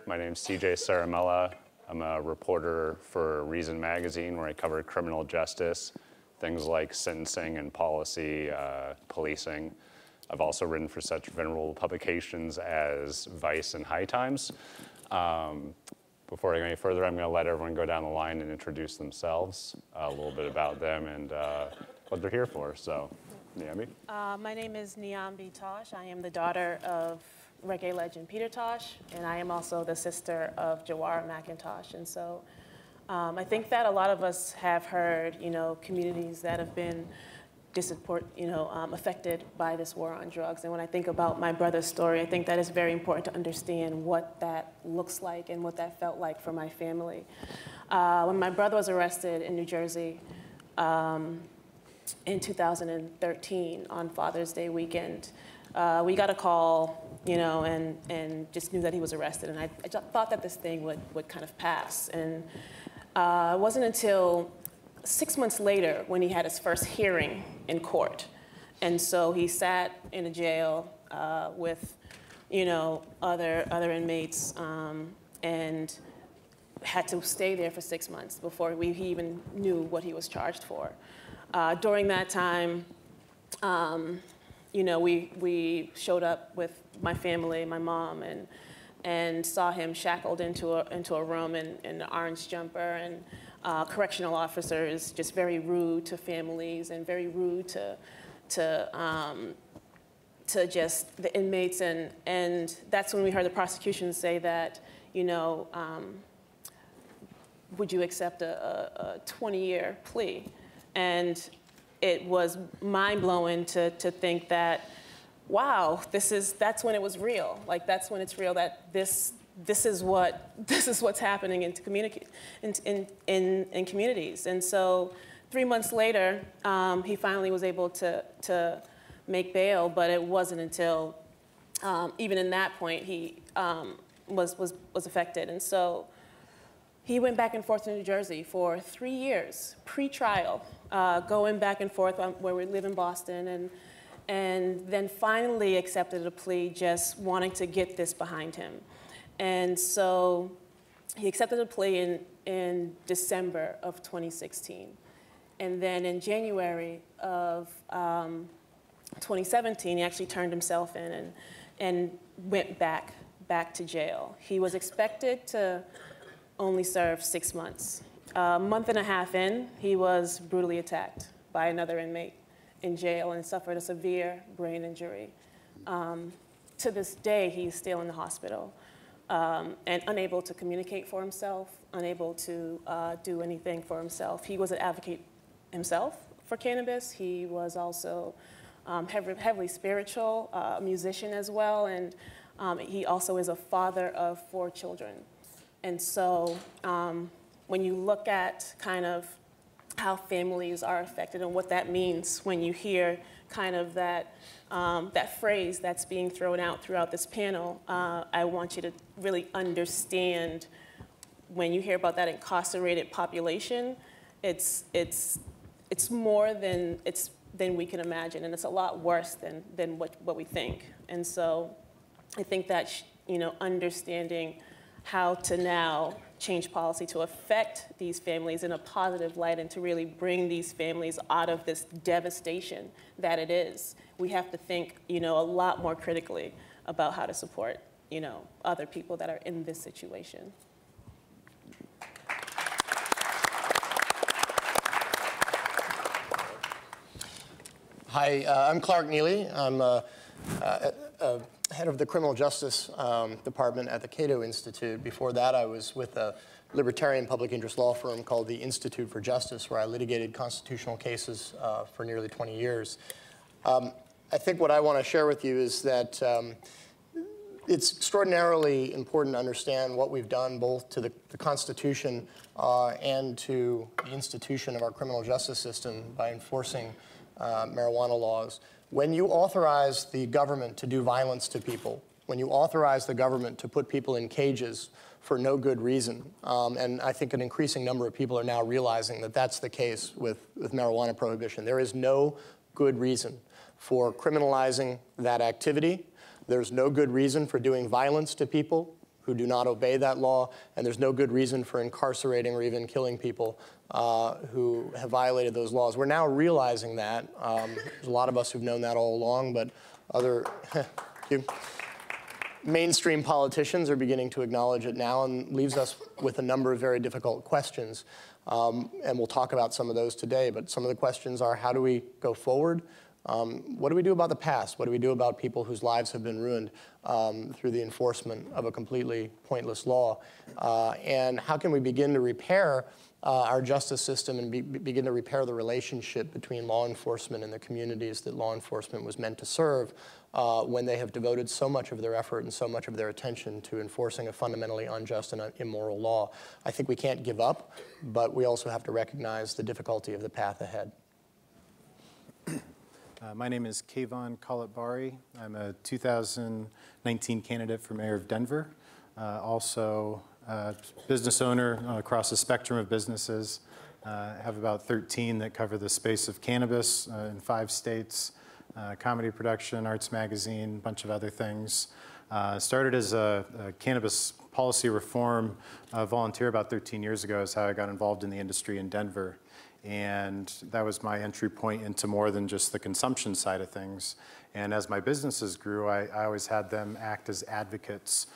My name's CJ Saramella. I'm a reporter for Reason Magazine, where I cover criminal justice, things like sentencing and policy, policing. I've also written for such venerable publications as Vice and High Times. Before I go any further, I'm going to let everyone go down the line and introduce themselves, a little bit about them and what they're here for. So, Niambi? My name is Niambi Tosh. I am the daughter of reggae legend Peter Tosh, and I am also the sister of Jawara McIntosh. And so I think that a lot of us have heard, communities that have been affected by this war on drugs. And when I think about my brother's story, I think that it's very important to understand what that looks like and what that felt like for my family. When my brother was arrested in New Jersey in 2013 on Father's Day weekend, we got a call, and just knew that he was arrested. And I thought that this thing would kind of pass. And it wasn't until 6 months later when he had his first hearing in court. And so he sat in a jail with, other inmates and had to stay there for 6 months before he even knew what he was charged for. During that time, we showed up with my family, my mom, and saw him shackled into a room in an orange jumper, and correctional officers just very rude to families and very rude to just the inmates, and that's when we heard the prosecution say that, would you accept a 20-year plea? And it was mind-blowing to think that, wow, that's when it was real. Like, that's when it's real, that this is what's happening in communities. And so 3 months later, he finally was able to make bail, but it wasn't until even in that point he was affected. And so he went back and forth to New Jersey for 3 years, pre-trial, going back and forth where we live in Boston, and then finally accepted a plea, just wanting to get this behind him. And so he accepted a plea in December of 2016. And then in January of 2017, he actually turned himself in and went back to jail. He was expected to only serve 6 months. A month and a half in, he was brutally attacked by another inmate in jail and suffered a severe brain injury. To this day, he's still in the hospital. And unable to communicate for himself, unable to do anything for himself. He was an advocate himself for cannabis. He was also heavily spiritual, a musician as well, and he also is a father of 4 children. And so when you look at kind of how families are affected and what that means when you hear kind of that phrase that's being thrown out throughout this panel, I want you to really understand when you hear about that incarcerated population, it's more than we can imagine, and it's a lot worse than what we think. And so I think that understanding how to now change policy to affect these families in a positive light and to really bring these families out of this devastation that it is. We have to think, a lot more critically about how to support, other people that are in this situation. Hi, I'm Clark Neely. I'm head of the Criminal Justice Department at the Cato Institute. Before that, I was with a libertarian public interest law firm called the Institute for Justice, where I litigated constitutional cases for nearly 20 years. I think what I want to share with you is that it's extraordinarily important to understand what we've done both to the Constitution and to the institution of our criminal justice system by enforcing marijuana laws. When you authorize the government to do violence to people, when you authorize the government to put people in cages for no good reason, and I think an increasing number of people are now realizing that that's the case with marijuana prohibition. There is no good reason for criminalizing that activity. There's no good reason for doing violence to people who do not obey that law, and there's no good reason for incarcerating or even killing people who have violated those laws. We're now realizing that. There's a lot of us who've known that all along, but other mainstream politicians are beginning to acknowledge it now, and leaves us with a number of very difficult questions. And we'll talk about some of those today, but some of the questions are, how do we go forward? What do we do about the past? What do we do about people whose lives have been ruined through the enforcement of a completely pointless law? And how can we begin to repair our justice system and begin to repair the relationship between law enforcement and the communities that law enforcement was meant to serve when they have devoted so much of their effort and so much of their attention to enforcing a fundamentally unjust and immoral law? I think we can't give up, but we also have to recognize the difficulty of the path ahead. My name is Calipari. I'm a 2019 candidate for mayor of Denver. Also a business owner across the spectrum of businesses. I have about 13 that cover the space of cannabis in 5 states, comedy production, arts magazine, a bunch of other things. Started as a cannabis policy reform volunteer about 13 years ago is how I got involved in the industry in Denver. And that was my entry point into more than just the consumption side of things. And as my businesses grew, I always had them act as advocates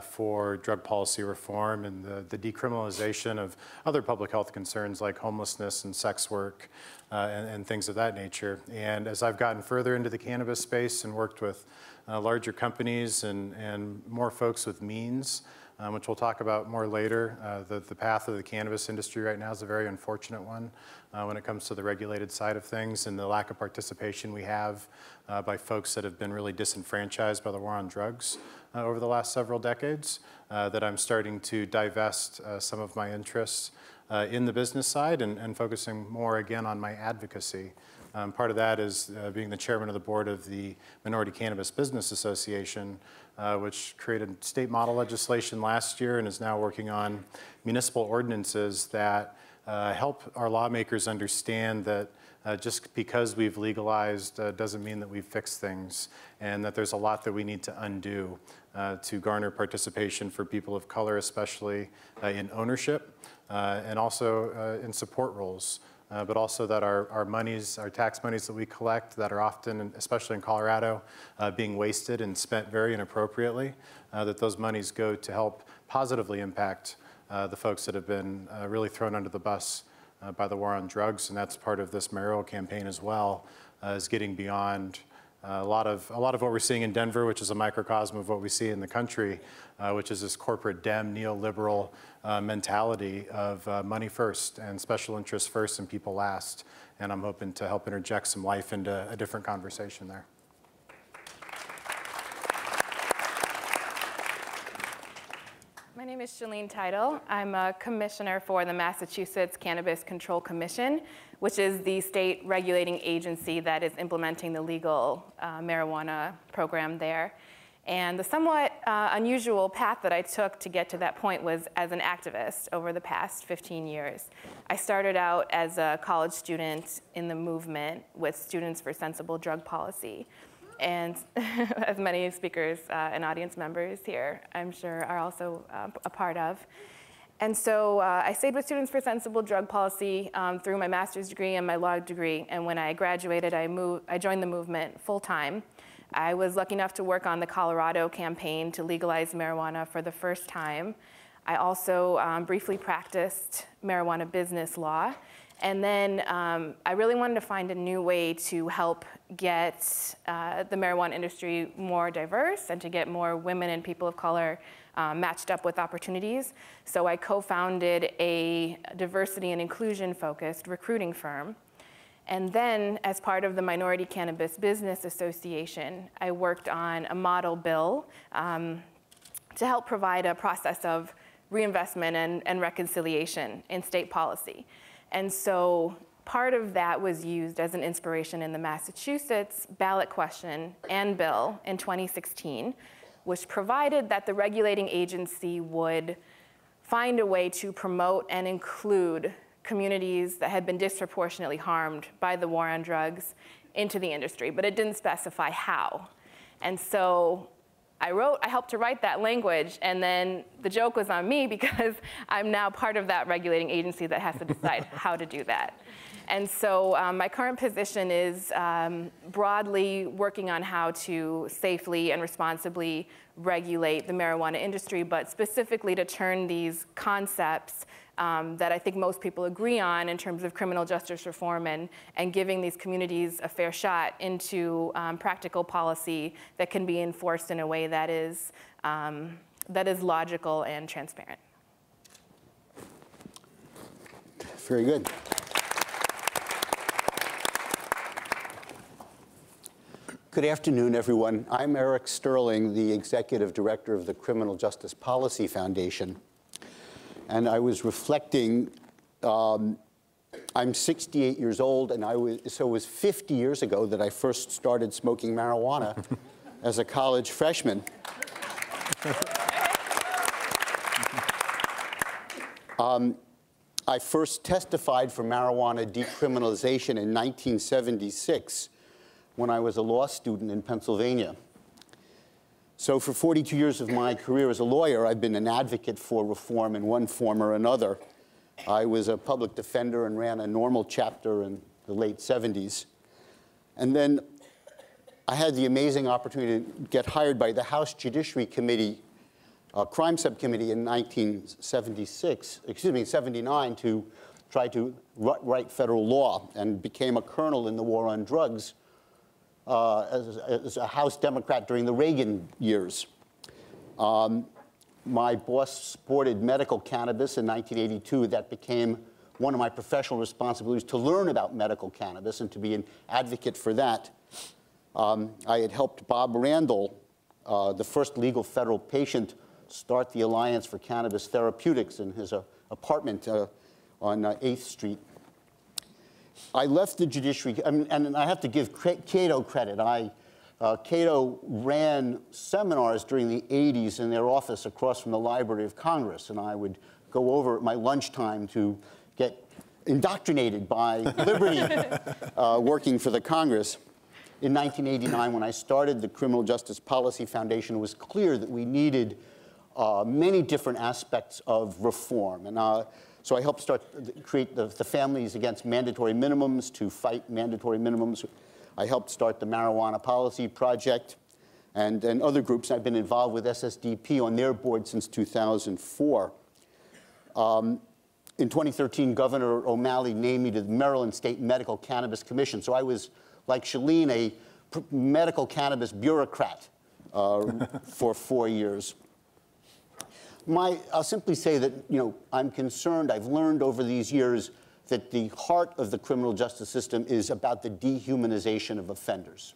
for drug policy reform and the decriminalization of other public health concerns like homelessness and sex work and things of that nature. And as I've gotten further into the cannabis space and worked with larger companies and more folks with means, which we'll talk about more later. The path of the cannabis industry right now is a very unfortunate one when it comes to the regulated side of things and the lack of participation we have by folks that have been really disenfranchised by the war on drugs over the last several decades, that I'm starting to divest some of my interests in the business side and focusing more again on my advocacy. Part of that is being the chairman of the board of the Minority Cannabis Business Association, which created state model legislation last year and is now working on municipal ordinances that help our lawmakers understand that just because we've legalized doesn't mean that we've fixed things, and that there's a lot that we need to undo to garner participation for people of color, especially in ownership and also in support roles. But also that our monies, our tax monies that we collect that are often, especially in Colorado, being wasted and spent very inappropriately, that those monies go to help positively impact the folks that have been really thrown under the bus by the war on drugs. And that's part of this mayoral campaign as well, is getting beyond a lot of what we're seeing in Denver, which is a microcosm of what we see in the country, which is this corporate Dem neoliberal mentality of money first and special interests first and people last. And I'm hoping to help interject some life into a different conversation there. My name is Untitled. I'm a commissioner for the Massachusetts Cannabis Control Commission, which is the state regulating agency that is implementing the legal marijuana program there. And the somewhat unusual path that I took to get to that point was as an activist over the past 15 years. I started out as a college student in the movement with Students for Sensible Drug Policy. And as many speakers and audience members here, I'm sure, are also a part of. And so I stayed with Students for Sensible Drug Policy through my master's degree and my law degree. And when I graduated, I joined the movement full time. I was lucky enough to work on the Colorado campaign to legalize marijuana for the first time. I also briefly practiced marijuana business law. And then I really wanted to find a new way to help get the marijuana industry more diverse and to get more women and people of color matched up with opportunities. So I co-founded a diversity and inclusion-focused recruiting firm. And then, as part of the Minority Cannabis Business Association, I worked on a model bill to help provide a process of reinvestment and reconciliation in state policy. And so part of that was used as an inspiration in the Massachusetts ballot question and bill in 2016, which provided that the regulating agency would find a way to promote and include communities that had been disproportionately harmed by the war on drugs into the industry, but it didn't specify how. And so I helped to write that language, and then the joke was on me because I'm now part of that regulating agency that has to decide how to do that. And so my current position is broadly working on how to safely and responsibly regulate the marijuana industry, but specifically to turn these concepts that I think most people agree on in terms of criminal justice reform and giving these communities a fair shot into practical policy that can be enforced in a way that is logical and transparent. Very good. Good afternoon, everyone. I'm Eric Sterling, the Executive Director of the Criminal Justice Policy Foundation. And I was reflecting, I'm 68 years old, and so it was 50 years ago that I first started smoking marijuana as a college freshman. I first testified for marijuana decriminalization in 1976 when I was a law student in Pennsylvania. So for 42 years of my career as a lawyer, I've been an advocate for reform in one form or another. I was a public defender and ran a normal chapter in the late 70s. And then I had the amazing opportunity to get hired by the House Judiciary Committee, Crime Subcommittee in 1979 to try to write federal law, and became a colonel in the war on drugs as a House Democrat during the Reagan years. My boss supported medical cannabis in 1982. That became one of my professional responsibilities, to learn about medical cannabis and to be an advocate for that. I had helped Bob Randall, the first legal federal patient, start the Alliance for Cannabis Therapeutics in his apartment on 8th Street. I left the judiciary, and I have to give Cato credit. Cato ran seminars during the 80s in their office across from the Library of Congress, and I would go over at my lunchtime to get indoctrinated by liberty working for the Congress. In 1989, when I started the Criminal Justice Policy Foundation, it was clear that we needed many different aspects of reform. And so I helped create the Families Against Mandatory Minimums to fight mandatory minimums. I helped start the Marijuana Policy Project and other groups. I've been involved with SSDP on their board since 2004. In 2013, Governor O'Malley named me to the Maryland State Medical Cannabis Commission. So I was, like Shalene, a medical cannabis bureaucrat for 4 years. I'll simply say that, I'm concerned. I've learned over these years that the heart of the criminal justice system is about the dehumanization of offenders.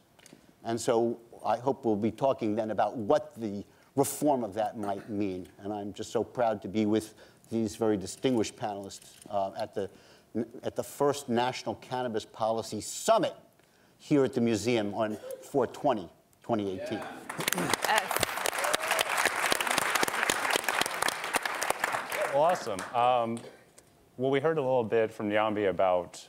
And so I hope we'll be talking then about what the reform of that might mean. And I'm just so proud to be with these very distinguished panelists at the first National Cannabis Policy Summit here at the museum on 4/20/2018. Yeah. Well, awesome. Well, we heard a little bit from Yambi about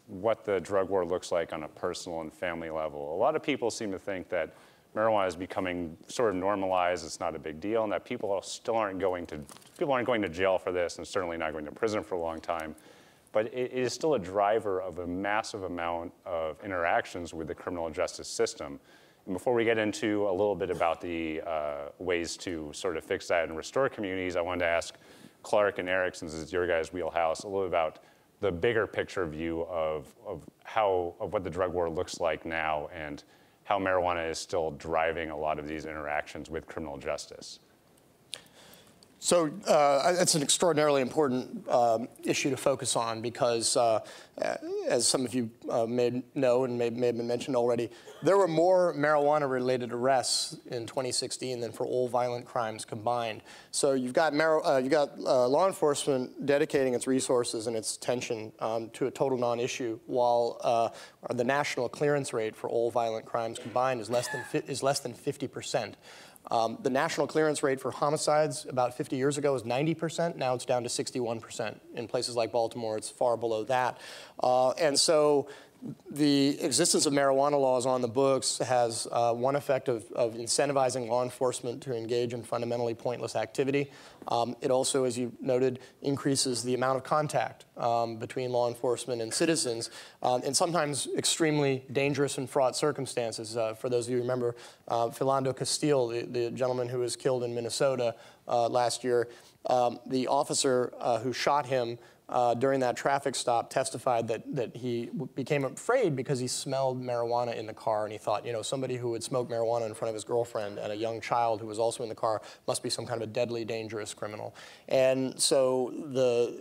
what the drug war looks like on a personal and family level. A lot of people seem to think that marijuana is becoming sort of normalized, it's not a big deal, and that people aren't going to jail for this, and certainly not going to prison for a long time. But it is still a driver of a massive amount of interactions with the criminal justice system. And before we get into a little bit about the ways to sort of fix that and restore communities, I wanted to ask Clark and Eric, since it's your guys' wheelhouse, a little about the bigger picture view of what the drug war looks like now and how marijuana is still driving a lot of these interactions with criminal justice. So it's an extraordinarily important issue to focus on because, as some of you may know and may have been mentioned already, there were more marijuana-related arrests in 2016 than for all violent crimes combined. So you've got law enforcement dedicating its resources and its attention to a total non-issue, while the national clearance rate for all violent crimes combined is less than 50%. The national clearance rate for homicides about 50 years ago was 90%. Now it's down to 61%. In places like Baltimore, it's far below that. And so The existence of marijuana laws on the books has one effect of incentivizing law enforcement to engage in fundamentally pointless activity. It also, as you noted, increases the amount of contact between law enforcement and citizens in sometimes extremely dangerous and fraught circumstances. For those of you who remember Philando Castile, the gentleman who was killed in Minnesota last year, the officer who shot him during that traffic stop testified that he became afraid because he smelled marijuana in the car, and he thought, you know, somebody who would smoke marijuana in front of his girlfriend and a young child who was also in the car must be some kind of a deadly, dangerous criminal. And so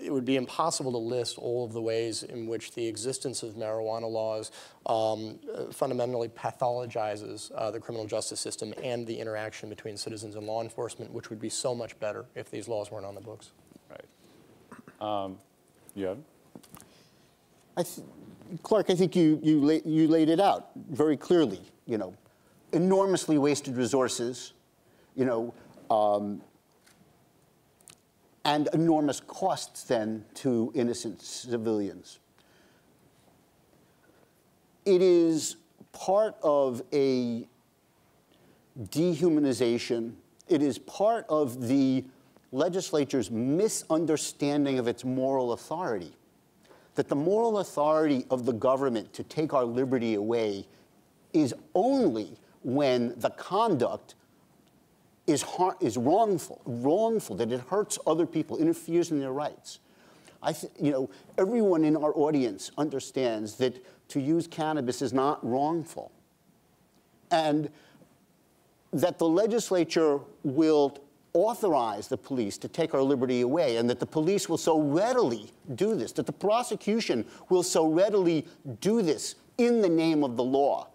it would be impossible to list all of the ways in which the existence of marijuana laws fundamentally pathologizes the criminal justice system and the interaction between citizens and law enforcement, which would be so much better if these laws weren't on the books. Right. Yeah. Clark, I think you laid it out very clearly. You know, enormously wasted resources, you know, and enormous costs then to innocent civilians. It is part of a dehumanization. It is part of the legislature's misunderstanding of its moral authority, that the moral authority of the government to take our liberty away is only when the conduct is wrongful, that it hurts other people, interferes in their rights. You know, everyone in our audience understands that to use cannabis is not wrongful, and that the legislature will authorize the police to take our liberty away, and that the police will so readily do this, that the prosecution will so readily do this in the name of the law,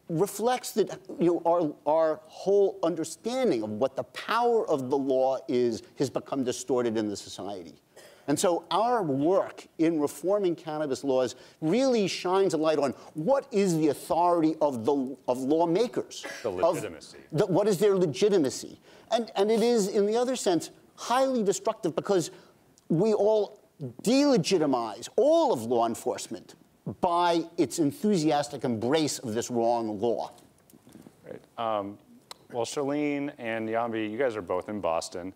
reflects that, you know, our whole understanding of what the power of the law is has become distorted in the society. And so our work in reforming cannabis laws really shines a light on what is the authority of lawmakers. The legitimacy. What is their legitimacy? And it is, in the other sense, highly destructive because we all delegitimize all of law enforcement by its enthusiastic embrace of this wrong law. Right. Well, Charlene and Yambi, you guys are both in Boston.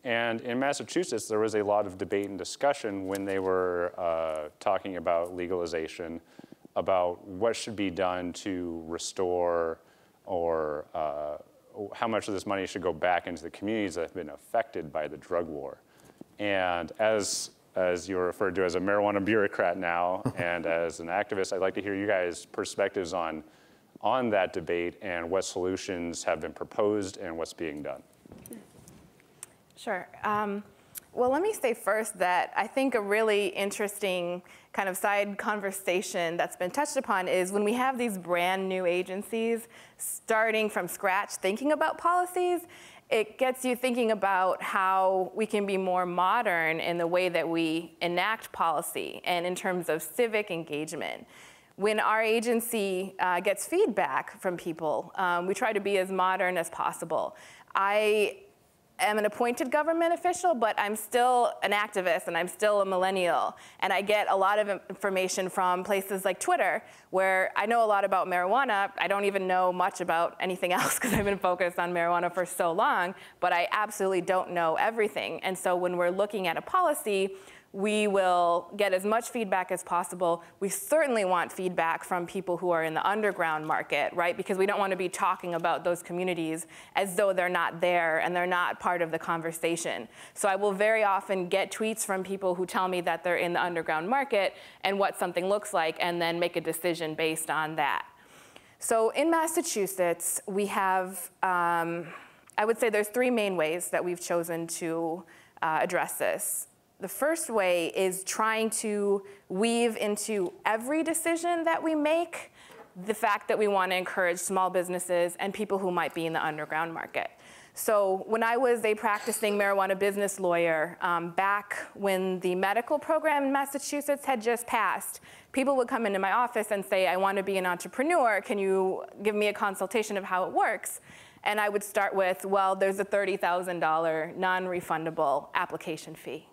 And in Massachusetts, there was a lot of debate and discussion when they were talking about legalization, about what should be done to restore or how much of this money should go back into the communities that have been affected by the drug war. And as you're referred to as a marijuana bureaucrat now and as an activist, I'd like to hear you guys' perspectives on that debate and what solutions have been proposed and what's being done. Sure. Well, let me say first that I think a really interesting kind of side conversation that's been touched upon is when we have these brand new agencies starting from scratch thinking about policies, it gets you thinking about how we can be more modern in the way that we enact policy and in terms of civic engagement. When our agency gets feedback from people, we try to be as modern as possible. I am an appointed government official, but I'm still an activist and I'm still a millennial. And I get a lot of information from places like Twitter, where I know a lot about marijuana. I don't even know much about anything else because I've been focused on marijuana for so long, but I absolutely don't know everything. And so when we're looking at a policy, we will get as much feedback as possible. We certainly want feedback from people who are in the underground market, right? Because we don't want to be talking about those communities as though they're not there and they're not part of the conversation. So I will very often get tweets from people who tell me that they're in the underground market and what something looks like, and then make a decision based on that. So in Massachusetts, we have, I would say there's three main ways that we've chosen to address this. The first way is trying to weave into every decision that we make the fact that we want to encourage small businesses and people who might be in the underground market. So when I was a practicing marijuana business lawyer, back when the medical program in Massachusetts had just passed, people would come into my office and say, I want to be an entrepreneur. Can you give me a consultation of how it works? And I would start with, well, there's a $30,000 non-refundable application fee.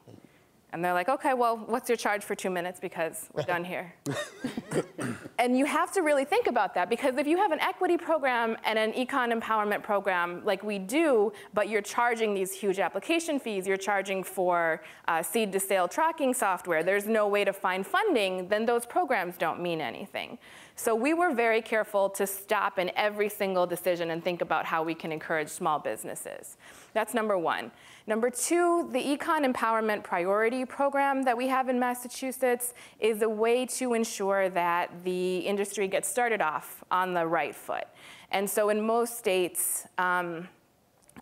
And they're like, okay, well, what's your charge for 2 minutes because we're done here? And you have to really think about that, because if you have an equity program and an econ empowerment program like we do, but you're charging these huge application fees, you're charging for seed to sale tracking software, there's no way to find funding, then those programs don't mean anything. So we were very careful to stop in every single decision and think about how we can encourage small businesses. That's number one. Number two, the Econ Empowerment Priority Program that we have in Massachusetts is a way to ensure that the industry gets started off on the right foot. And so in most states,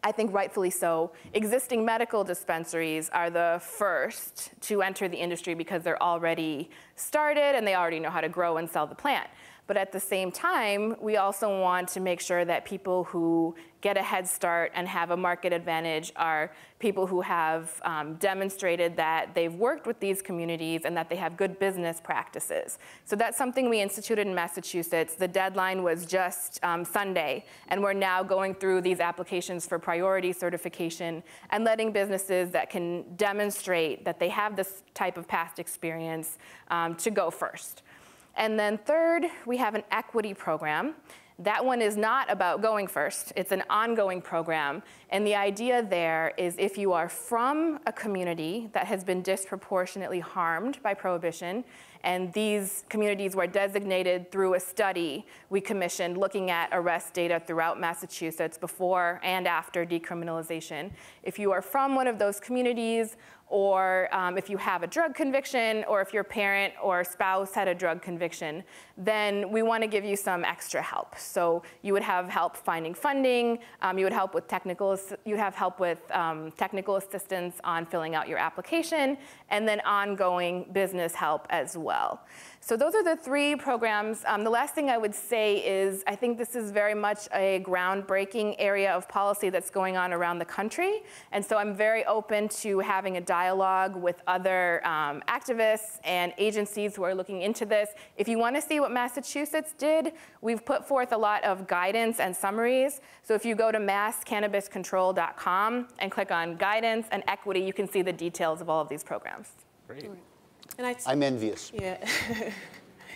I think rightfully so, existing medical dispensaries are the first to enter the industry because they're already started and they already know how to grow and sell the plant. But at the same time, we also want to make sure that people who get a head start and have a market advantage are people who have demonstrated that they've worked with these communities and that they have good business practices. So that's something we instituted in Massachusetts. The deadline was just Sunday, and we're now going through these applications for priority certification and letting businesses that can demonstrate that they have this type of past experience to go first. And then third, we have an equity program. That one is not about going first. It's an ongoing program. And the idea there is if you are from a community that has been disproportionately harmed by prohibition, and these communities were designated through a study we commissioned looking at arrest data throughout Massachusetts before and after decriminalization. If you are from one of those communities, or if you have a drug conviction, or if your parent or spouse had a drug conviction, then we want to give you some extra help. So you would have help finding funding, you would have help with technical assistance on filling out your application, and then ongoing business help as well. So those are the three programs. The last thing I would say is I think this is very much a groundbreaking area of policy that's going on around the country. And so I'm very open to having a dialogue with other activists and agencies who are looking into this. If you want to see what Massachusetts did, we've put forth a lot of guidance and summaries. So if you go to masscannabiscontrol.com and click on guidance and equity, you can see the details of all of these programs. Great. And I'm envious. Yeah.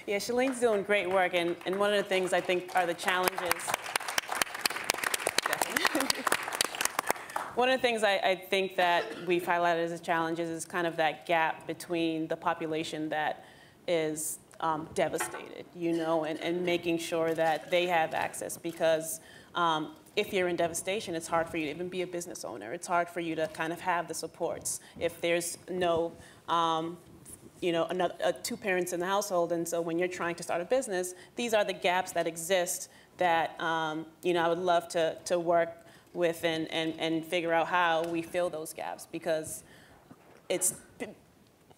Yeah, Shalene's doing great work, and one of the things I think are the challenges. One of the things I think that we've highlighted as challenges is kind of that gap between the population that is devastated, you know, and making sure that they have access, because if you're in devastation, it's hard for you to even be a business owner. It's hard for you to kind of have the supports if there's no you know, two parents in the household. And so when you're trying to start a business, these are the gaps that exist that, you know, I would love to work with and figure out how we fill those gaps, because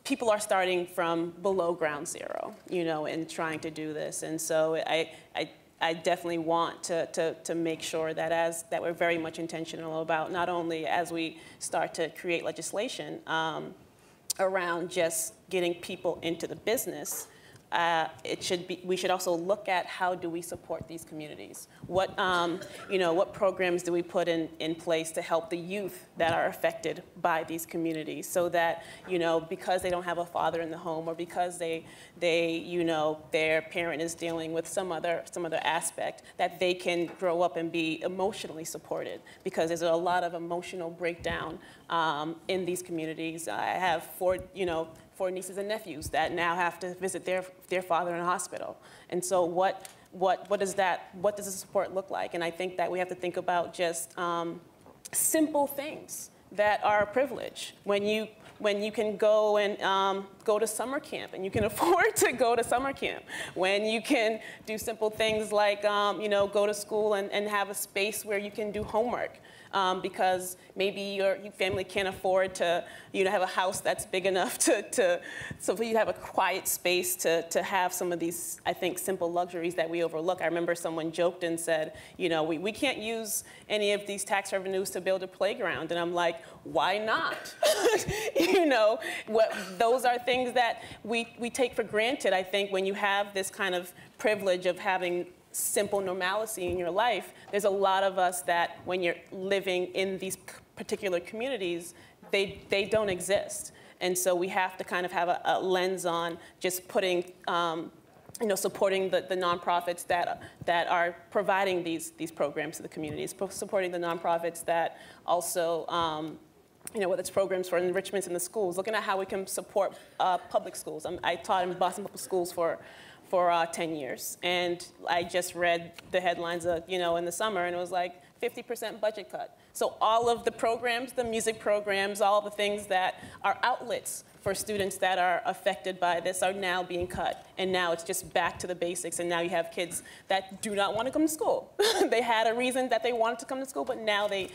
people are starting from below ground zero, you know, and trying to do this. And so I definitely want to make sure that that we're very much intentional about not only as we start to create legislation, around just getting people into the business, we should also look at how do we support these communities? What, you know, what programs do we put in place to help the youth that are affected by these communities, so that, you know, because they don't have a father in the home, or because they you know, their parent is dealing with some other aspect, that they can grow up and be emotionally supported, because there's a lot of emotional breakdown in these communities. I have four nieces and nephews that now have to visit their father in a hospital. And so what does the support look like? And I think that we have to think about just simple things that are a privilege. When you can go and go to summer camp, and you can afford to go to summer camp. When you can do simple things like you know, go to school and have a space where you can do homework. Because maybe your family can't afford to, you know, have a house that's big enough so you have a quiet space to have some of these, I think, simple luxuries that we overlook. I remember someone joked and said, you know, we can't use any of these tax revenues to build a playground. And I'm like, why not? You know, those are things that we take for granted, I think, when you have this kind of privilege of having simple normalcy in your life. There's a lot of us that when you're living in these particular communities, they don't exist. And so we have to kind of have a lens on just putting, supporting the nonprofits that are providing these programs to the communities, supporting the nonprofits that also, whether it's programs for enrichments in the schools, looking at how we can support public schools. I taught in Boston Public Schools for 10 years, and I just read the headlines, in the summer, and it was like 50% budget cut. So all of the programs, the music programs, all the things that are outlets for students that are affected by this are now being cut. And now it's just back to the basics. And now you have kids that do not want to come to school. They had a reason that they wanted to come to school, but now they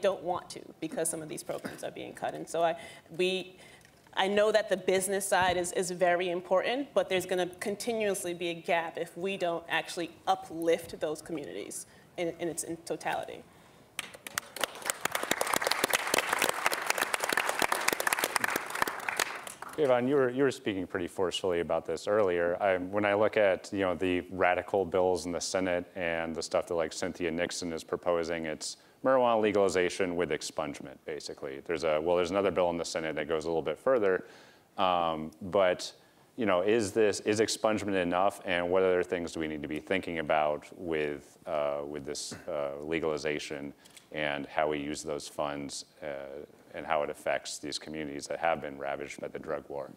don't want to because some of these programs are being cut. And so I know that the business side is very important, but there's going to continuously be a gap if we don't actually uplift those communities in its totality. Yvonne, you were speaking pretty forcefully about this earlier. When I look at the radical bills in the Senate and the stuff that like Cynthia Nixon is proposing, it's marijuana legalization with expungement, basically. There's another bill in the Senate that goes a little bit further, but is expungement enough, and what other things do we need to be thinking about with this legalization and how we use those funds and how it affects these communities that have been ravaged by the drug war?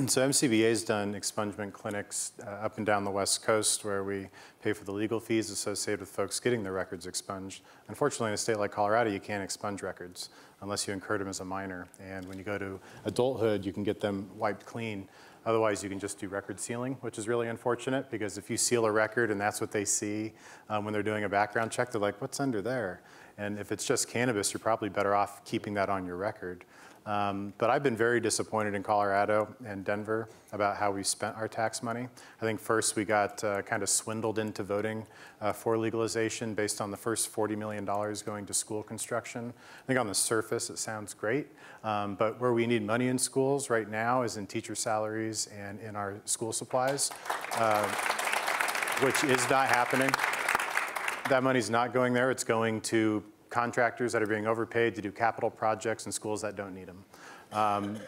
So MCBA's done expungement clinics up and down the West Coast where we pay for the legal fees associated with folks getting their records expunged. Unfortunately, in a state like Colorado, you can't expunge records unless you incurred them as a minor. And when you go to adulthood, you can get them wiped clean. Otherwise, you can just do record sealing, which is really unfortunate because if you seal a record and that's what they see when they're doing a background check, they're like, what's under there? And if it's just cannabis, you're probably better off keeping that on your record. But I've been very disappointed in Colorado and Denver about how we spent our tax money. I think first we got kind of swindled into voting for legalization based on the first $40 million going to school construction. I think on the surface it sounds great, but where we need money in schools right now is in teacher salaries and in our school supplies, which is not happening. That money's not going there. It's going to contractors that are being overpaid to do capital projects in schools that don't need them.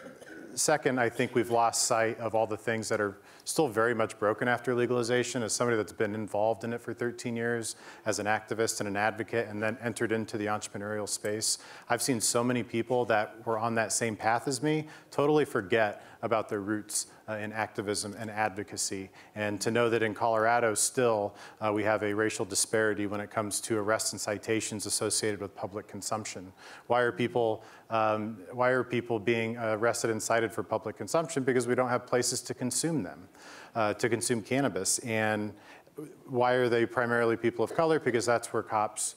Second, I think we've lost sight of all the things that are still very much broken after legalization. As somebody that's been involved in it for 13 years as an activist and an advocate and then entered into the entrepreneurial space, I've seen so many people that were on that same path as me totally forget about their roots in activism and advocacy. And to know that in Colorado still we have a racial disparity when it comes to arrests and citations associated with public consumption. Why are people being arrested and cited for public consumption? Because we don't have places to consume them, to consume cannabis. And why are they primarily people of color? Because that's where cops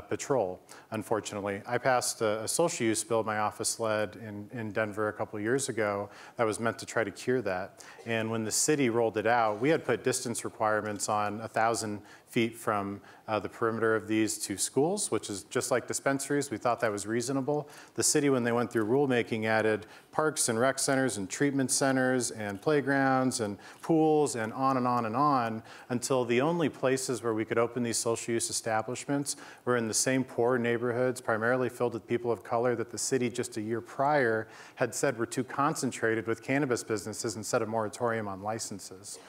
patrol, unfortunately. I passed a social use bill my office led in Denver a couple of years ago that was meant to try to cure that. And when the city rolled it out, we had put distance requirements on 1,000 feet from the perimeter of these to schools, which is just like dispensaries. We thought that was reasonable. The city, when they went through rulemaking, added parks and rec centers and treatment centers and playgrounds and pools and on and on and on until the only places where we could open these social use establishments were in the same poor neighborhoods, primarily filled with people of color that the city just a year prior had said were too concentrated with cannabis businesses and set a moratorium on licenses.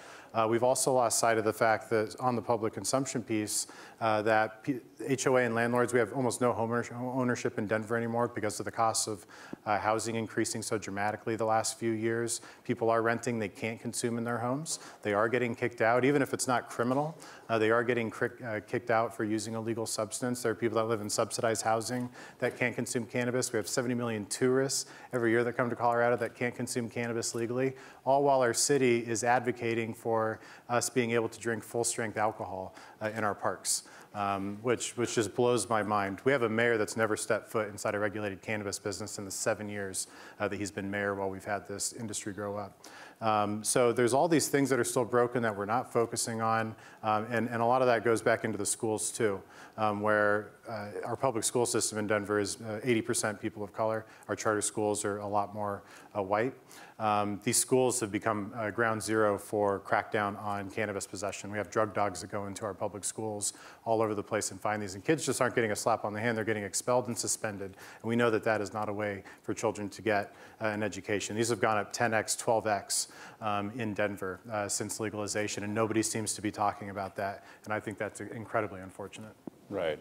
We've also lost sight of the fact that on the public consumption piece, that HOA and landlords, we have almost no home ownership in Denver anymore because of the cost of housing increasing so dramatically the last few years. People are renting, they can't consume in their homes. They are getting kicked out, even if it's not criminal. They are getting kicked out for using a legal substance. There are people that live in subsidized housing that can't consume cannabis. We have 70 million tourists every year that come to Colorado that can't consume cannabis legally, all while our city is advocating for us being able to drink full-strength alcohol in our parks, which just blows my mind. We have a mayor that's never stepped foot inside a regulated cannabis business in the 7 years that he's been mayor while we've had this industry grow up. So there's all these things that are still broken that we're not focusing on, and a lot of that goes back into the schools too, where our public school system in Denver is 80% people of color. Our charter schools are a lot more white. These schools have become ground zero for crackdown on cannabis possession. We have drug dogs that go into our public schools all over the place and find these. And kids just aren't getting a slap on the hand. They're getting expelled and suspended. And we know that that is not a way for children to get an education. These have gone up 10x, 12x in Denver since legalization, and nobody seems to be talking about that. And I think that's incredibly unfortunate. Right.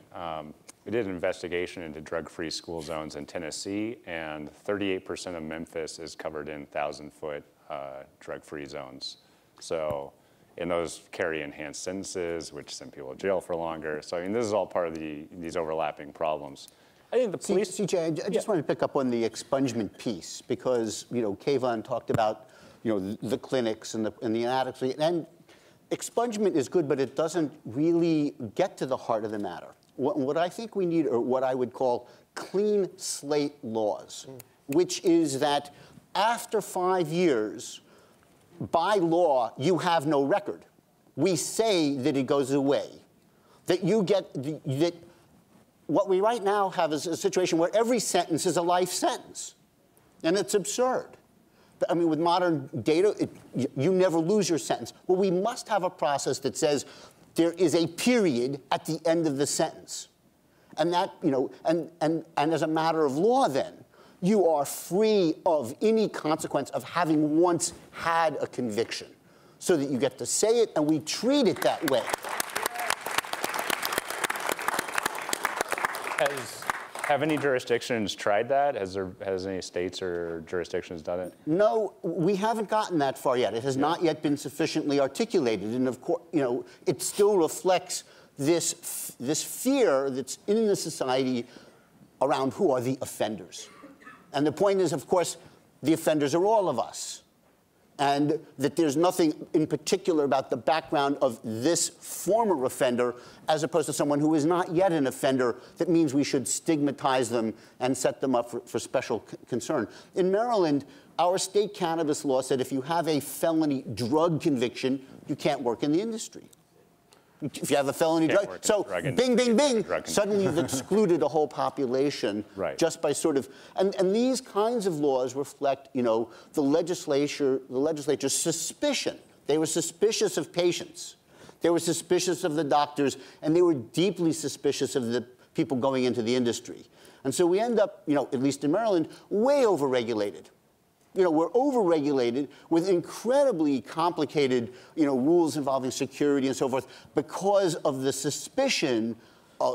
We did an investigation into drug-free school zones in Tennessee, and 38% of Memphis is covered in 1,000-foot drug-free zones. So, and those carry enhanced sentences, which send people to jail for longer. So, I mean, this is all part of these overlapping problems. I think the police... CJ, I just want to pick up on the expungement piece, because, you know, Kayvon talked about, you know, the clinics and the addicts, and expungement is good, but it doesn't really get to the heart of the matter. What I think we need are what I would call clean slate laws, which is that after 5 years, by law, you have no record. We say that it goes away, that you get, that what we right now have is a situation where every sentence is a life sentence, and it's absurd. I mean, with modern data, you never lose your sentence. Well, we must have a process that says there is a period at the end of the sentence. And that, you know, and as a matter of law then, you are free of any consequence of having once had a conviction, so that you get to say it and we treat it that way. Have any jurisdictions tried that? Has any states or jurisdictions done it? No, we haven't gotten that far yet. It has not yet been sufficiently articulated, and of course, you know, it still reflects this fear that's in the society around who are the offenders. And the point is, of course, the offenders are all of us, and that there's nothing in particular about the background of this former offender as opposed to someone who is not yet an offender that means we should stigmatize them and set them up for special concern. In Maryland, our state cannabis law said if you have a felony drug conviction, you can't work in the industry. If you have a felony drug, so bing, bing, bing, suddenly you've excluded a whole population just by sort of, and these kinds of laws reflect, you know, the legislature's suspicion. They were suspicious of patients. They were suspicious of the doctors, and they were deeply suspicious of the people going into the industry. And so we end up, you know, at least in Maryland, way overregulated. You know, we're overregulated with incredibly complicated, you know, rules involving security and so forth because of the suspicion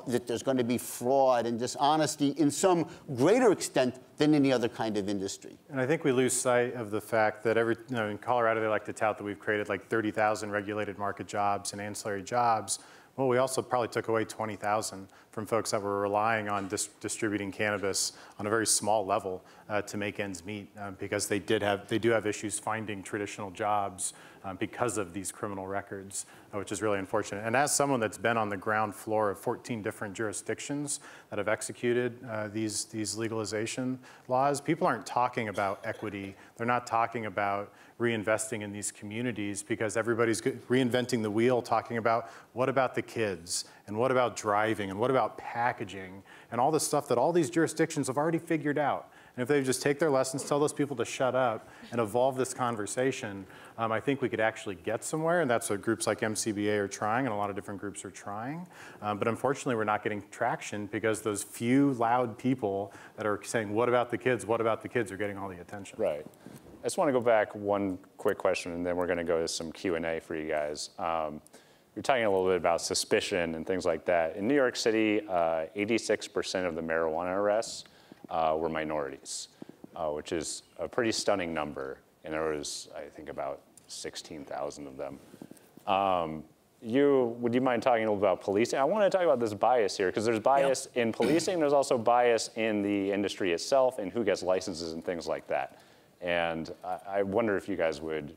that there's going to be fraud and dishonesty in some greater extent than any other kind of industry. And I think we lose sight of the fact that you know, in Colorado, they like to tout that we've created like 30,000 regulated market jobs and ancillary jobs. Well, we also probably took away 20,000 from folks that were relying on distributing cannabis on a very small level to make ends meet, because they do have issues finding traditional jobs because of these criminal records, which is really unfortunate. And as someone that's been on the ground floor of 14 different jurisdictions that have executed these legalization laws, people aren't talking about equity. They're not talking about reinvesting in these communities because everybody's reinventing the wheel, talking about what about the kids, and what about driving, and what about packaging, and all the stuff that all these jurisdictions have already figured out. And if they just take their lessons, tell those people to shut up, and evolve this conversation, I think we could actually get somewhere, and that's what groups like MCBA are trying, and a lot of different groups are trying. But unfortunately, we're not getting traction because those few loud people that are saying, what about the kids, what about the kids, are getting all the attention. Right. I just want to go back one quick question, and then we're going to go to some Q&A for you guys. You're talking a little bit about suspicion and things like that. In New York City, 86% of the marijuana arrests were minorities, which is a pretty stunning number. And there was, I think, about 16,000 of them. Would you mind talking a little about policing? I want to talk about this bias here, because there's bias in policing. There's also bias in the industry itself and who gets licenses and things like that. And I wonder if you guys would.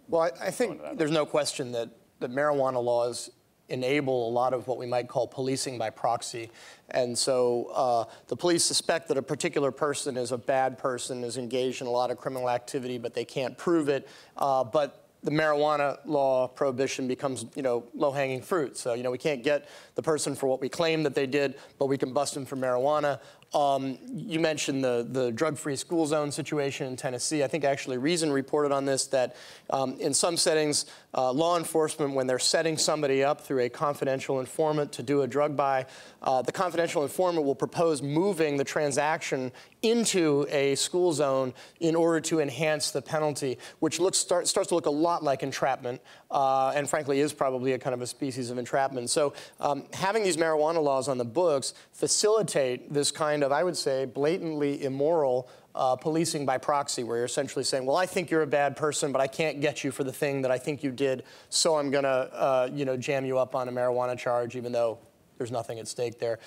Well, I think there's no question that marijuana laws enable a lot of what we might call policing by proxy. And so the police suspect that a particular person is a bad person, is engaged in a lot of criminal activity, but they can't prove it. But the marijuana law prohibition becomes, you know, low-hanging fruit. So, you know, we can't get the person for what we claim that they did, but we can bust them for marijuana. You mentioned the drug-free school zone situation in Tennessee. I think actually Reason reported on this, that in some settings, law enforcement, when they're setting somebody up through a confidential informant to do a drug buy, the confidential informant will propose moving the transaction into a school zone in order to enhance the penalty, which starts to look a lot like entrapment, and frankly is probably a kind of a species of entrapment. So having these marijuana laws on the books facilitate this kind of, I would say, blatantly immoral policing by proxy, where you're essentially saying, well, I think you're a bad person, but I can't get you for the thing that I think you did, so I'm going to jam you up on a marijuana charge, even though there's nothing at stake there.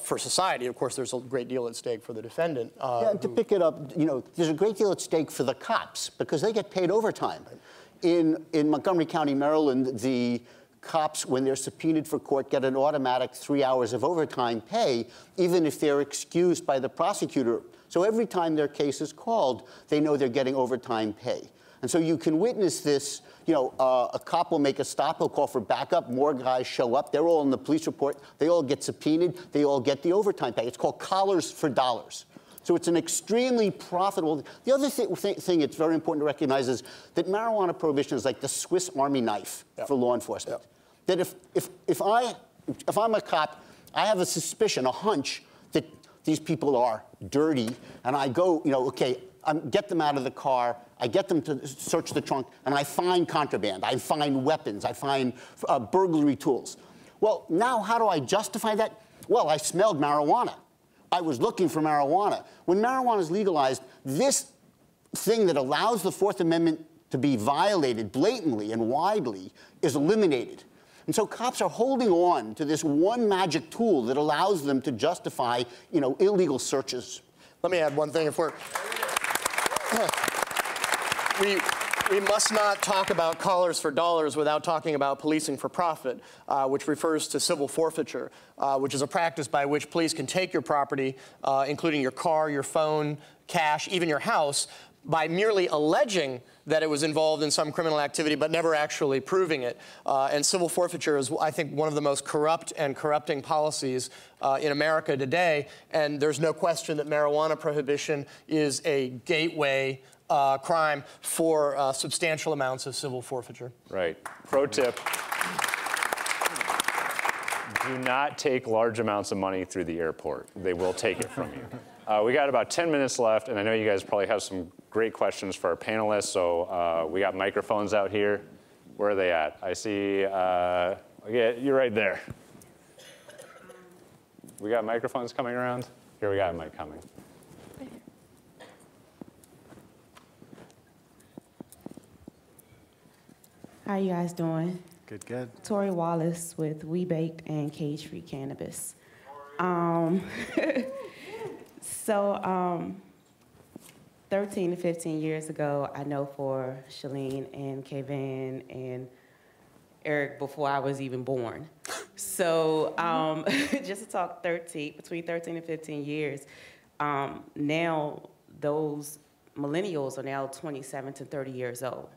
For society, of course, there's a great deal at stake for the defendant. Yeah, and to pick it up, there's a great deal at stake for the cops because they get paid overtime. In Montgomery County, Maryland, the cops, when they're subpoenaed for court, get an automatic 3 hours of overtime pay, even if they're excused by the prosecutor. So every time their case is called, they know they're getting overtime pay. And so you can witness this. A cop will make a stop, he'll call for backup, more guys show up, they're all in the police report, they all get subpoenaed, they all get the overtime pay. It's called collars for dollars. So it's an extremely profitable. The other thing it's very important to recognize is that marijuana prohibition is like the Swiss Army knife for law enforcement. That if I'm a cop, I have a suspicion, a hunch that these people are dirty, and I go, okay, get them out of the car, I get them to search the trunk, and I find contraband, I find weapons, I find burglary tools. Well, now how do I justify that? Well, I smelled marijuana. I was looking for marijuana. When marijuana is legalized, this thing that allows the Fourth Amendment to be violated blatantly and widely is eliminated. And so cops are holding on to this one magic tool that allows them to justify, illegal searches. Let me add one thing. If we're we must not talk about collars for dollars without talking about policing for profit, which refers to civil forfeiture, which is a practice by which police can take your property, including your car, your phone, cash, even your house, by merely alleging that it was involved in some criminal activity, but never actually proving it. And civil forfeiture is, I think, one of the most corrupt and corrupting policies in America today. And there's no question that marijuana prohibition is a gateway crime for substantial amounts of civil forfeiture. Right. Pro tip. Do not take large amounts of money through the airport. They will take it from you. We got about 10 minutes left, and I know you guys probably have some great questions for our panelists, so we got microphones out here. Where are they at? I see, yeah, you're right there. We got microphones coming around? Here, we got a mic coming. How you guys doing? Good, good. Tori Wallace with We Baked and Cage Free Cannabis. So 13 to 15 years ago, I know for Shalene and Kayvan and Eric before I was even born. So just to talk between 13 and 15 years, now those millennials are now 27 to 30 years old.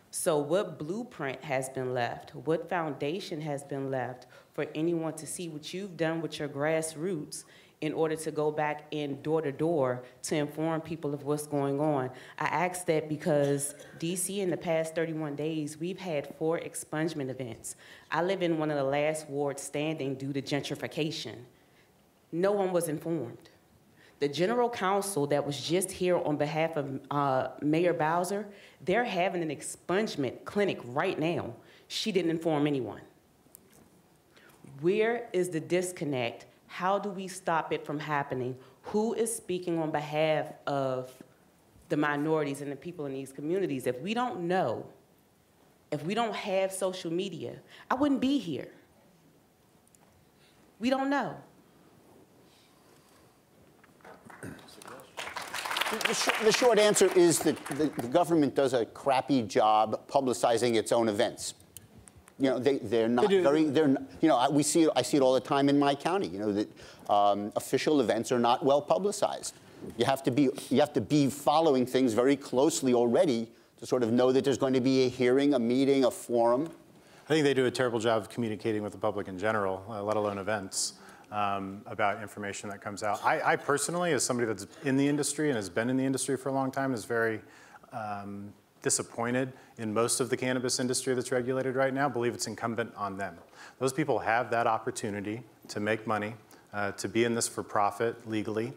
So what blueprint has been left? What foundation has been left for anyone to see what you've done with your grassroots in order to go back in door to door to inform people of what's going on? I ask that because DC in the past 31 days, we've had 4 expungement events. I live in one of the last wards standing due to gentrification. No one was informed. The General Counsel that was just here on behalf of Mayor Bowser, they're having an expungement clinic right now. She didn't inform anyone. Where is the disconnect? How do we stop it from happening? Who is speaking on behalf of the minorities and the people in these communities? If we don't know, if we don't have social media, I wouldn't be here. We don't know. The short answer is that the government does a crappy job publicizing its own events. They're not very. I see it all the time in my county. That official events are not well publicized. You have to be following things very closely already to sort of know that there's going to be a hearing, a meeting, a forum. I think they do a terrible job of communicating with the public in general, let alone events. about information that comes out. I personally, as somebody that's in the industry and has been in the industry for a long time, is very disappointed in most of the cannabis industry that's regulated right now. Believe it's incumbent on them. Those people have that opportunity to make money, to be in this for profit legally,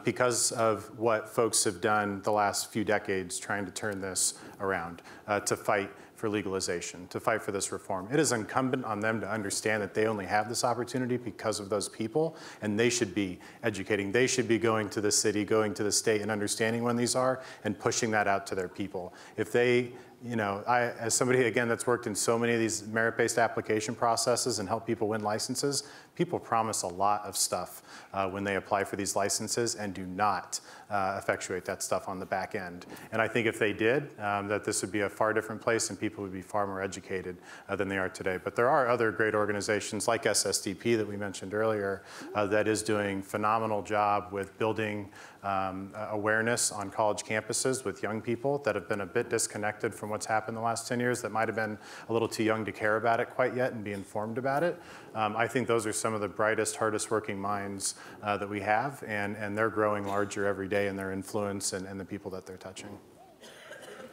because of what folks have done the last few decades trying to turn this around, to fight for legalization, to fight for this reform. It is incumbent on them to understand that they only have this opportunity because of those people, and they should be educating. They should be going to the city, going to the state, and understanding when these are, and pushing that out to their people. If they, you know, as somebody, again, that's worked in so many of these merit-based application processes and help people win licenses, people promise a lot of stuff when they apply for these licenses and do not effectuate that stuff on the back end. And I think if they did, that this would be a far different place and people would be far more educated than they are today. But there are other great organizations like SSDP that we mentioned earlier that is doing a phenomenal job with building awareness on college campuses with young people that have been a bit disconnected from what's happened the last 10 years, that might have been a little too young to care about it quite yet and be informed about it. I think those are some of the brightest, hardest working minds that we have, and they're growing larger every day in their influence and the people that they're touching.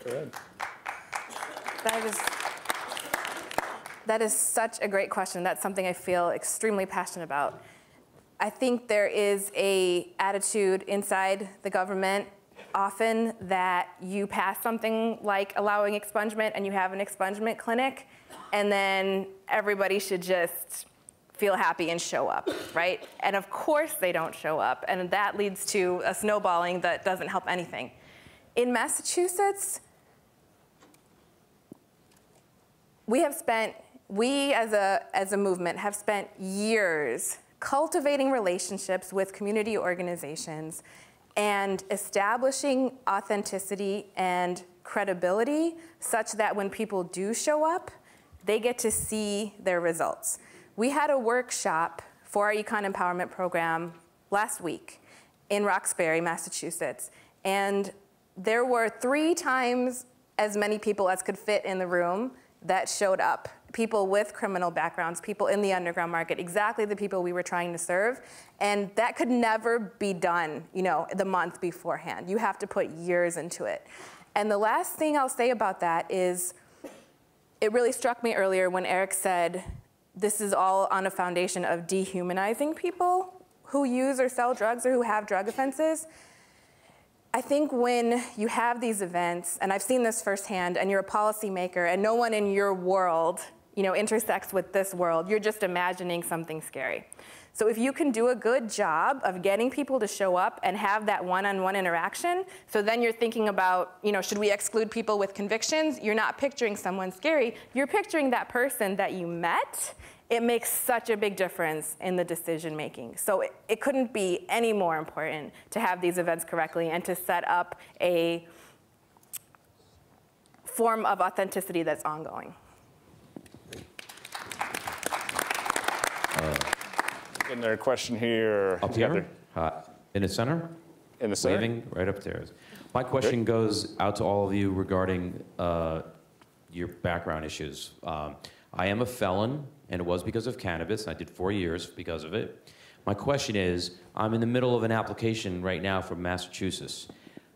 Go ahead. That is such a great question. That's something I feel extremely passionate about. I think there is an attitude inside the government often that you pass something like allowing expungement and you have an expungement clinic, and then everybody should just feel happy and show up, right? And of course they don't show up, and that leads to a snowballing that doesn't help anything. In Massachusetts, we as a movement have spent years cultivating relationships with community organizations and establishing authenticity and credibility such that when people do show up, they get to see their results. We had a workshop for our Econ Empowerment Program last week in Roxbury, Massachusetts, and there were 3 times as many people as could fit in the room that showed up. People with criminal backgrounds, people in the underground market, exactly the people we were trying to serve. And that could never be done, you know, the month beforehand. You have to put years into it. And the last thing I'll say about that is, it really struck me earlier when Eric said, this is all on a foundation of dehumanizing people who use or sell drugs or who have drug offenses. I think when you have these events, and I've seen this firsthand, and you're a policymaker, and no one in your world, you know, intersects with this world, you're just imagining something scary. So if you can do a good job of getting people to show up and have that one-on-one interaction, so then you're thinking about, you know, should we exclude people with convictions? You're not picturing someone scary. You're picturing that person that you met. It makes such a big difference in the decision making. So it couldn't be any more important to have these events correctly and to set up a form of authenticity that's ongoing. Getting their question here. Up here, in the center? In the center? Waving right upstairs. My question goes out to all of you regarding your background issues. I am a felon, and it was because of cannabis. I did 4 years because of it. My question is, I'm in the middle of an application right now from Massachusetts.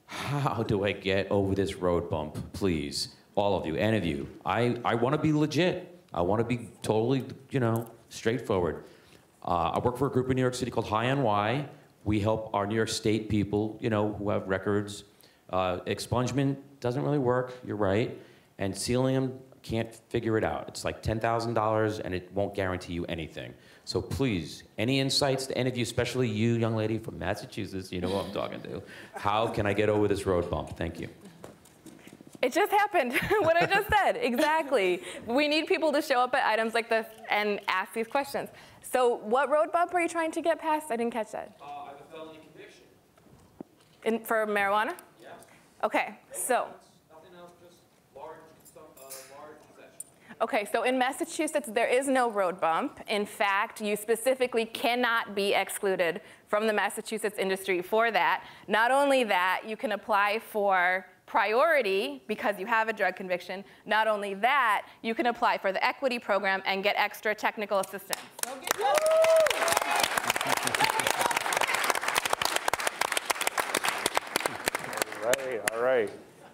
How do I get over this road bump, please? All of you, any of you. I want to be legit. I want to be totally, you know, straightforward. I work for a group in New York City called High on Y. We help our New York State people, you know, who have records. Expungement doesn't really work, you're right. And sealing them, can't figure it out. It's like $10,000 and it won't guarantee you anything. So please, any insights to any of you, especially you, young lady from Massachusetts, you know who I'm talking to. How can I get over this road bump? Thank you. It just happened, what I just said, exactly. We need people to show up at items like this and ask these questions. So what road bump are you trying to get past? I didn't catch that. I have a felony conviction. For marijuana? Yeah. Okay, so. Nothing else, just large possession. Okay, so in Massachusetts, there is no road bump. In fact, you specifically cannot be excluded from the Massachusetts industry for that. Not only that, you can apply for priority because you have a drug conviction. Not only that, you can apply for the equity program and get extra technical assistance. All right.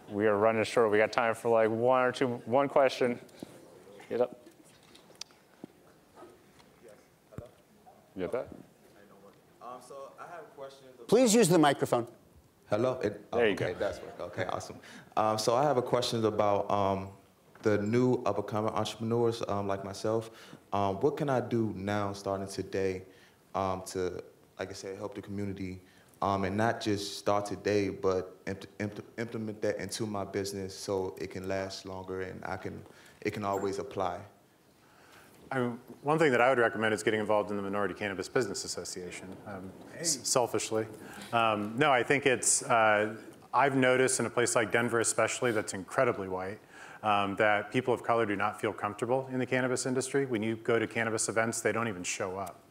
We are running short. We got time for like one question. Get up. Yes. Hello? You got that? So I have questions. Please use the microphone. Hello? There you okay, go. that's right. Okay, awesome. So I have a question about the new up-and-coming entrepreneurs like myself. What can I do now, starting today, to, like I said, help the community, and not just start today, but implement that into my business so it can last longer and it can always apply? One thing that I would recommend is getting involved in the Minority Cannabis Business Association, selfishly. No, I think it's, I've noticed in a place like Denver especially that's incredibly white, that people of color do not feel comfortable in the cannabis industry. When you go to cannabis events, they don't even show up.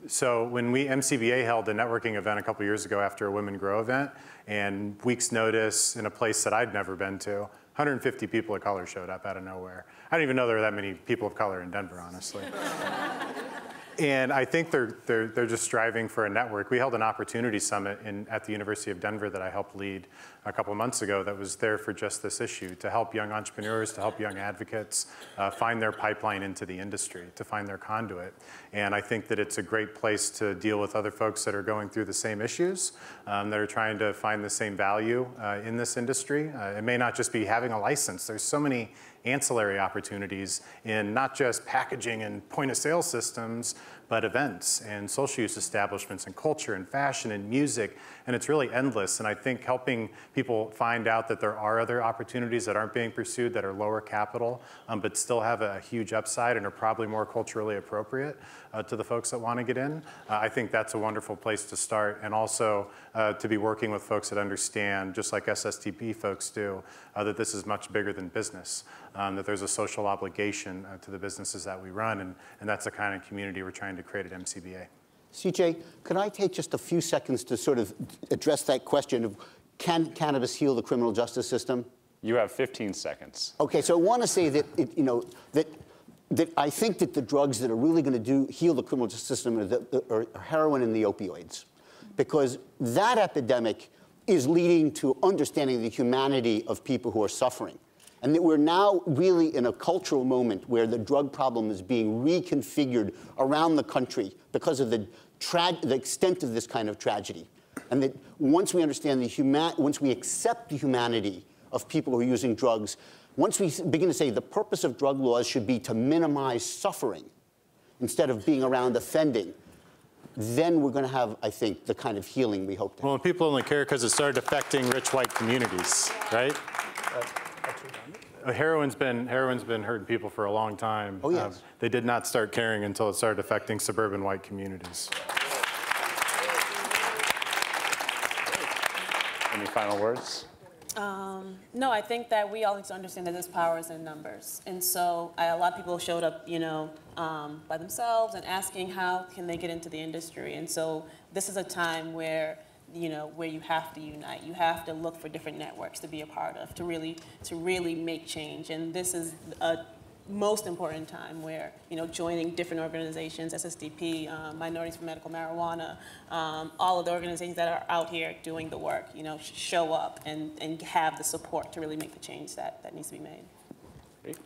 So when MCBA held a networking event a couple years ago after a Women Grow event, and week's notice in a place that I'd never been to, 150 people of color showed up out of nowhere. I didn't even know there were that many people of color in Denver, honestly. And I think they're just striving for a network. We held an opportunity summit at the University of Denver that I helped lead a couple months ago that was there for just this issue, to help young entrepreneurs, to help young advocates find their pipeline into the industry, to find their conduit. And I think that it's a great place to deal with other folks that are going through the same issues, that are trying to find the same value in this industry. It may not just be having a license. There's so many ancillary opportunities in not just packaging and point of sale systems, but events and social use establishments and culture and fashion and music, and it's really endless. And I think helping people find out that there are other opportunities that aren't being pursued that are lower capital, but still have a huge upside and are probably more culturally appropriate to the folks that want to get in, I think that's a wonderful place to start. And also to be working with folks that understand, just like SSTP folks do, that this is much bigger than business, that there's a social obligation to the businesses that we run, and that's the kind of community we're trying to create at MCBA. CJ, could I take just a few seconds to sort of address that question of, can cannabis heal the criminal justice system? You have 15 seconds. Okay, so I want to say that, that I think that the drugs that are really going to heal the criminal justice system are heroin and the opioids, because that epidemic is leading to understanding the humanity of people who are suffering. And that we're now really in a cultural moment where the drug problem is being reconfigured around the country because of the extent of this kind of tragedy. And that once we understand once we accept the humanity of people who are using drugs, once we begin to say the purpose of drug laws should be to minimize suffering instead of being around offending, then we're going to have, I think, the kind of healing we hope to have. Well, people only care because it started affecting rich white communities, right? Heroin's been hurting people for a long time. Oh, yes. They did not start caring until it started affecting suburban white communities. Any final words? No, I think that we all need to understand that there's power is in numbers. And so a lot of people showed up, by themselves and asking how can they get into the industry. And so this is a time where you have to unite. You have to look for different networks to be a part of, to really make change. And this is a most important time where, joining different organizations, SSDP, Minorities for Medical Marijuana, all of the organizations that are out here doing the work, show up and have the support to really make the change that needs to be made. Great.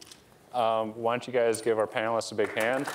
Why don't you guys give our panelists a big hand?